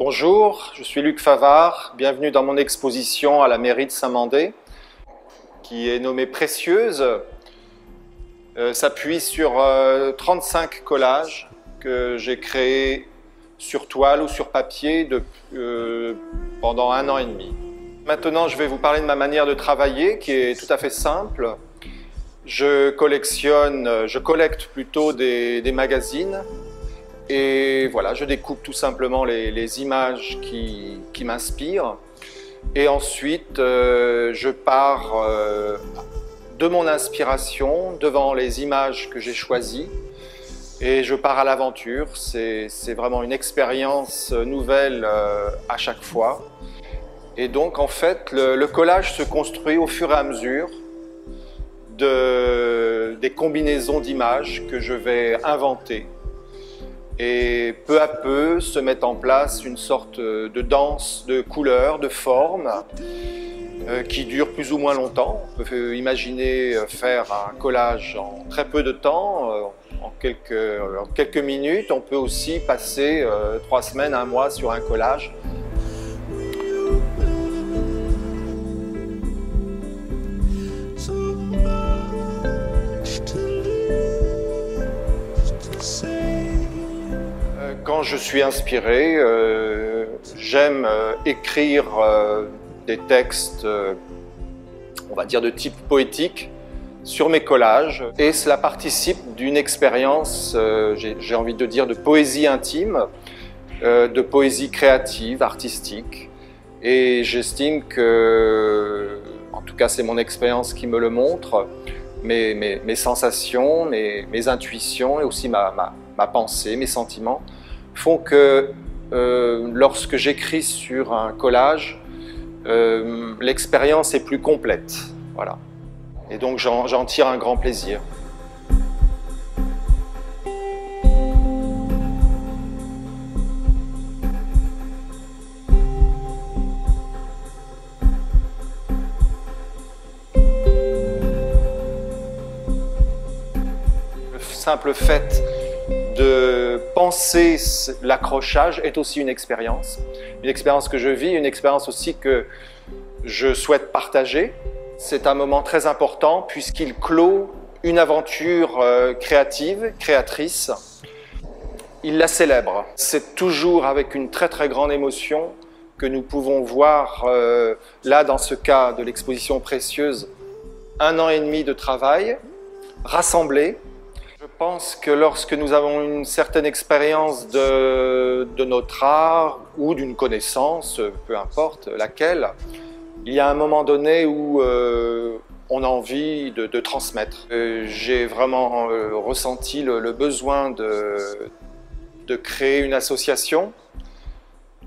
Bonjour, je suis Luc Favard, bienvenue dans mon exposition à la mairie de Saint-Mandé, qui est nommée Précieuse. S'appuie sur 35 collages que j'ai créés sur toile ou sur papier pendant 1 an et demi. Maintenant, je vais vous parler de ma manière de travailler, qui est tout à fait simple. Je collecte plutôt des magazines. Et voilà, je découpe tout simplement les images qui m'inspirent. Et ensuite, je pars de mon inspiration devant les images que j'ai choisies. Et je pars à l'aventure. C'est vraiment une expérience nouvelle à chaque fois. Et donc, en fait, le collage se construit au fur et à mesure des combinaisons d'images que je vais inventer. Et peu à peu se met en place une sorte de danse de couleurs, de formes, qui dure plus ou moins longtemps. On peut imaginer faire un collage en très peu de temps, en quelques minutes. On peut aussi passer 3 semaines, 1 mois sur un collage. Quand je suis inspiré, j'aime écrire des textes, on va dire de type poétique, sur mes collages. Et cela participe d'une expérience, j'ai envie de dire, de poésie intime, de poésie créative, artistique. Et j'estime que, en tout cas c'est mon expérience qui me le montre, mes sensations, mes intuitions et aussi ma pensée, mes sentiments, font que lorsque j'écris sur un collage, l'expérience est plus complète. Voilà. Et donc j'en tire un grand plaisir. Le simple fait de penser l'accrochage est aussi une expérience que je vis, une expérience aussi que je souhaite partager. C'est un moment très important puisqu'il clôt une aventure créatrice. Il la célèbre. C'est toujours avec une très très grande émotion que nous pouvons voir, là dans ce cas de l'exposition Précieuse, 1 an et demi de travail rassemblé. Je pense que lorsque nous avons une certaine expérience de notre art ou d'une connaissance, peu importe laquelle, il y a un moment donné où on a envie de transmettre. J'ai vraiment ressenti le besoin de créer une association,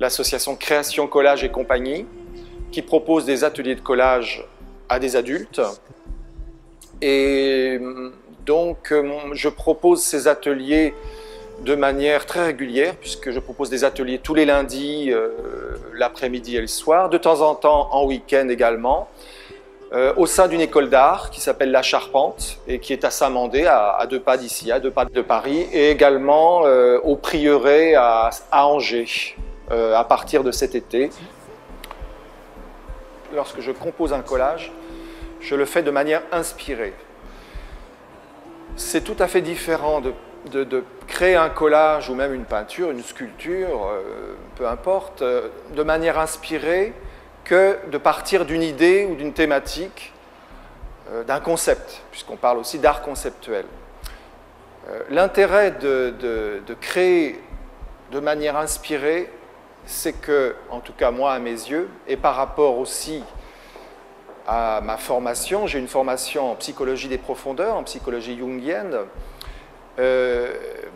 l'association Création, Collage et Compagnie, qui propose des ateliers de collage à des adultes. Et donc, je propose ces ateliers de manière très régulière, puisque je propose des ateliers tous les lundis, l'après-midi et le soir, de temps en temps en week-end également, au sein d'une école d'art qui s'appelle La Charpente et qui est à Saint-Mandé, à 2 pas d'ici, à 2 pas de Paris, et également au Prieuré à Angers, à partir de cet été. Lorsque je compose un collage, je le fais de manière inspirée. C'est tout à fait différent de créer un collage ou même une peinture, une sculpture, peu importe, de manière inspirée que de partir d'une idée ou d'une thématique, d'un concept, puisqu'on parle aussi d'art conceptuel. L'intérêt de créer de manière inspirée, c'est que, en tout cas moi à mes yeux, et par rapport aussi à ma formation, j'ai une formation en psychologie des profondeurs, en psychologie jungienne.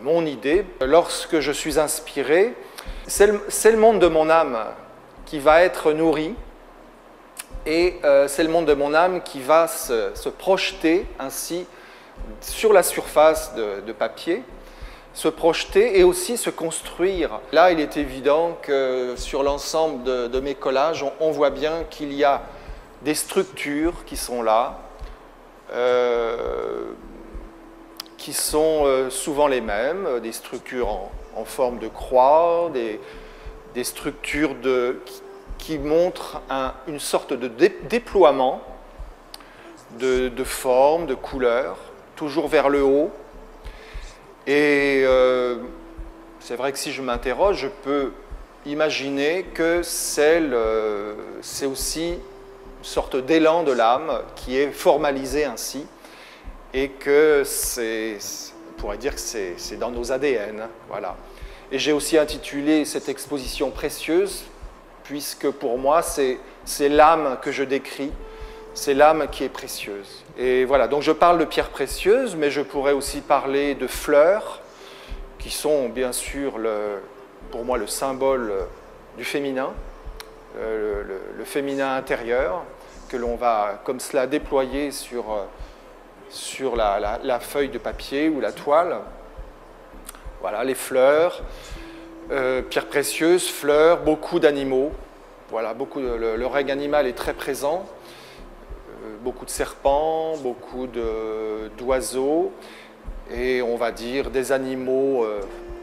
Mon idée, lorsque je suis inspiré, c'est le monde de mon âme qui va être nourri et c'est le monde de mon âme qui va se projeter ainsi sur la surface de papier, se projeter et aussi se construire. Là, il est évident que sur l'ensemble de mes collages, on voit bien qu'il y a des structures qui sont là, qui sont souvent les mêmes, des structures en forme de croix, des structures qui montrent une sorte de déploiement de formes, de couleurs, toujours vers le haut. Et c'est vrai que si je m'interroge, je peux imaginer que c'est aussi une sorte d'élan de l'âme qui est formalisé ainsi, et que on pourrait dire que c'est dans nos ADN. Voilà. Et j'ai aussi intitulé cette exposition précieuse, puisque pour moi, c'est l'âme que je décris, c'est l'âme qui est précieuse. Et voilà, donc je parle de pierres précieuses, mais je pourrais aussi parler de fleurs, qui sont bien sûr, pour moi, le symbole du féminin, le féminin intérieur, que l'on va comme cela déployer sur la feuille de papier ou la toile. Voilà, les fleurs, pierres précieuses, fleurs, beaucoup d'animaux. Voilà, le règne animal est très présent. Beaucoup de serpents, beaucoup d'oiseaux, et on va dire des animaux,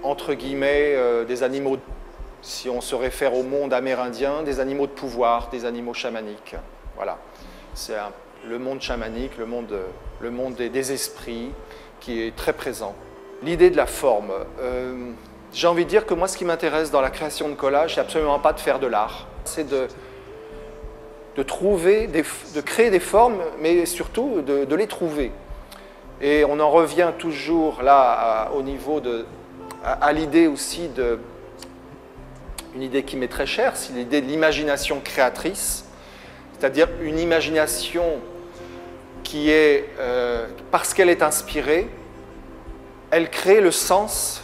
entre guillemets, des animaux, si on se réfère au monde amérindien, des animaux de pouvoir, des animaux chamaniques. Voilà, c'est le monde chamanique, le monde des esprits qui est très présent. L'idée de la forme, j'ai envie de dire que moi ce qui m'intéresse dans la création de collage, c'est absolument pas de faire de l'art, c'est de créer des formes, mais surtout de les trouver. Et on en revient toujours là au niveau à l'idée aussi une idée qui m'est très chère, c'est l'idée de l'imagination créatrice, c'est-à-dire une imagination qui est, parce qu'elle est inspirée, elle crée le sens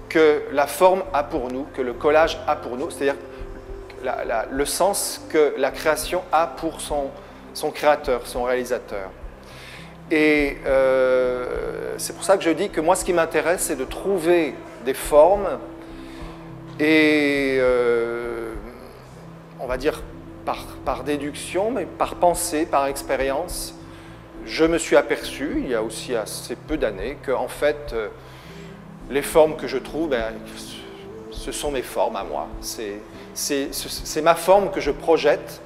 que la forme a pour nous, que le collage a pour nous, c'est-à-dire le sens que la création a pour son créateur, son réalisateur. Et c'est pour ça que je dis que moi, ce qui m'intéresse, c'est de trouver des formes et, on va dire, par déduction, mais par pensée, par expérience, je me suis aperçu, il y a aussi assez peu d'années, qu'en fait, les formes que je trouve, ce sont mes formes à moi. C'est ma forme que je projette,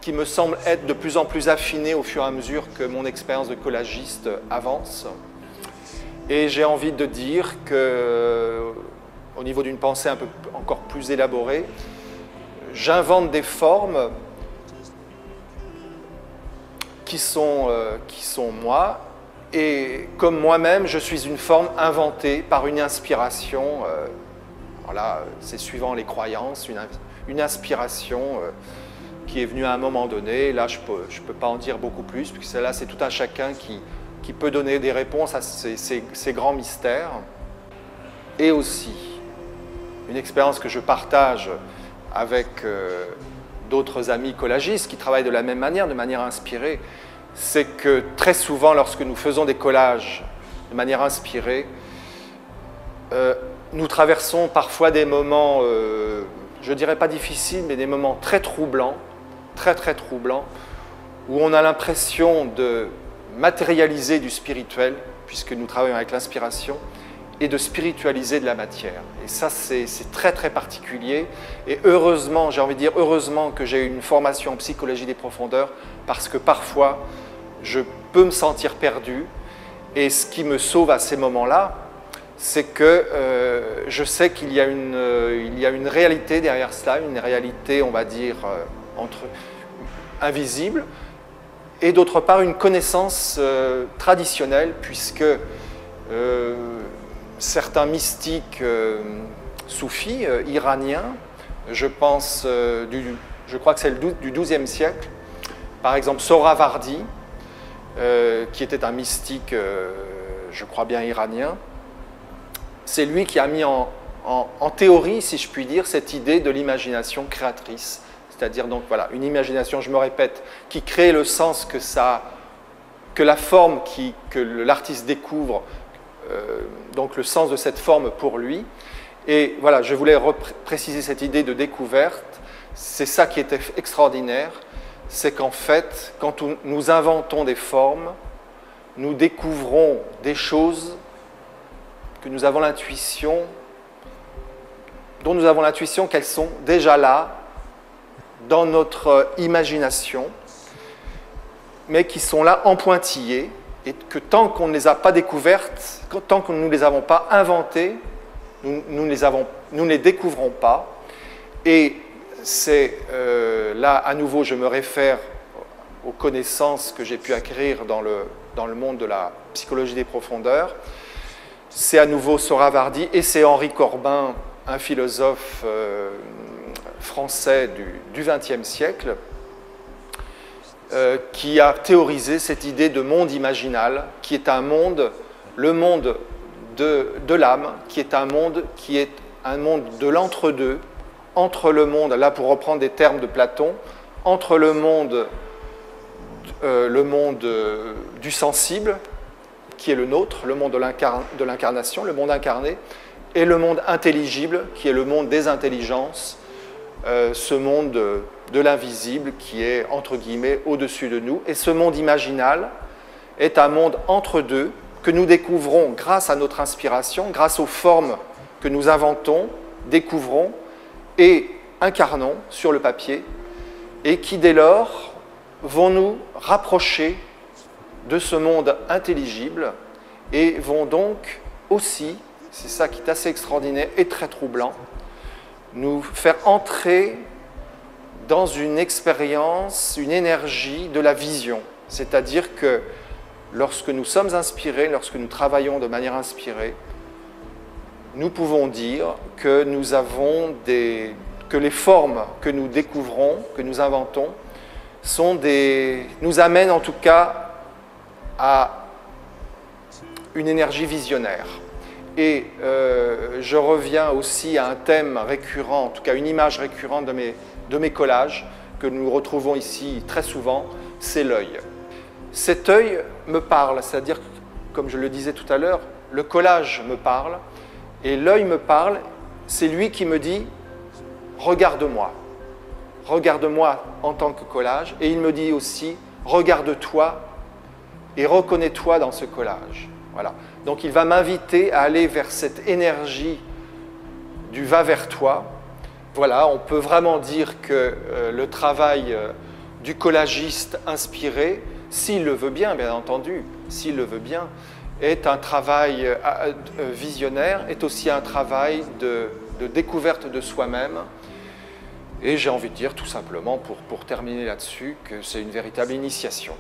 qui me semble être de plus en plus affinée au fur et à mesure que mon expérience de collagiste avance. Et j'ai envie de dire que, au niveau d'une pensée encore plus élaborée, j'invente des formes qui sont moi, et comme moi-même, je suis une forme inventée par une inspiration. Voilà, c'est suivant les croyances, une inspiration qui est venue à un moment donné. Là, je peux pas en dire beaucoup plus, puisque là, c'est tout un chacun qui peut donner des réponses à ces grands mystères. Et aussi, une expérience que je partage avec d'autres amis collagistes qui travaillent de la même manière, de manière inspirée, c'est que très souvent, lorsque nous faisons des collages de manière inspirée, nous traversons parfois des moments, je ne dirais pas difficiles, mais des moments très troublants, très troublants, où on a l'impression de matérialiser du spirituel, puisque nous travaillons avec l'inspiration, et de spiritualiser de la matière. Et ça, c'est très particulier. Et heureusement, j'ai envie de dire heureusement que j'ai eu une formation en psychologie des profondeurs, parce que parfois, je peux me sentir perdu. Et ce qui me sauve à ces moments-là, c'est que je sais qu'il y a une réalité derrière cela, une réalité, on va dire, invisible, et d'autre part, une connaissance traditionnelle, puisque certains mystiques soufis iraniens, je pense, je crois que c'est du XIIe siècle, par exemple Sohravardi, qui était un mystique, je crois bien iranien, c'est lui qui a mis en théorie, si je puis dire, cette idée de l'imagination créatrice, c'est-à-dire donc voilà, une imagination, je me répète, qui crée le sens que la forme que l'artiste découvre, donc le sens de cette forme pour lui. Et voilà, je voulais préciser cette idée de découverte. C'est ça qui était extraordinaire, c'est qu'en fait, quand nous inventons des formes, nous découvrons des choses que nous avons l'intuition dont nous avons l'intuition qu'elles sont déjà là, dans notre imagination, mais qui sont là en pointillé, et que tant qu'on ne les a pas découvertes, tant que nous ne les avons pas inventées, nous ne les découvrons pas. Et c'est là, à nouveau, je me réfère aux connaissances que j'ai pu acquérir dans le monde de la psychologie des profondeurs. C'est à nouveau Sohravardi et c'est Henri Corbin, un philosophe français du XXe siècle, qui a théorisé cette idée de monde imaginal, qui est un monde, le monde de l'âme, qui est un monde de l'entre-deux, entre le monde, là pour reprendre des termes de Platon, entre le monde du sensible, qui est le nôtre, le monde de l'incarnation, le monde incarné, et le monde intelligible, qui est le monde des intelligences, ce monde de l'invisible qui est, entre guillemets, au-dessus de nous. Et ce monde imaginal est un monde entre deux que nous découvrons grâce à notre inspiration, grâce aux formes que nous inventons, découvrons et incarnons sur le papier, et qui, dès lors, vont nous rapprocher de ce monde intelligible et vont donc aussi, c'est ça qui est assez extraordinaire et très troublant, nous faire entrer dans une expérience, une énergie de la vision. C'est-à-dire que lorsque nous sommes inspirés, lorsque nous travaillons de manière inspirée, nous pouvons dire que que les formes que nous découvrons, que nous inventons, nous amènent en tout cas à une énergie visionnaire. Et je reviens aussi à un thème récurrent, en tout cas une image récurrente de mes collages, que nous retrouvons ici très souvent, c'est l'œil. Cet œil me parle, c'est-à-dire, comme je le disais tout à l'heure, le collage me parle, et l'œil me parle, c'est lui qui me dit « regarde-moi ». Regarde-moi en tant que collage, et il me dit aussi « regarde-toi et reconnais-toi dans ce collage ». Voilà. Donc il va m'inviter à aller vers cette énergie du « va vers toi ». Voilà, on peut vraiment dire que le travail du collagiste inspiré, s'il le veut bien entendu, s'il le veut bien, est un travail visionnaire, est aussi un travail de découverte de soi-même. Et j'ai envie de dire tout simplement, pour terminer là-dessus, que c'est une véritable initiation.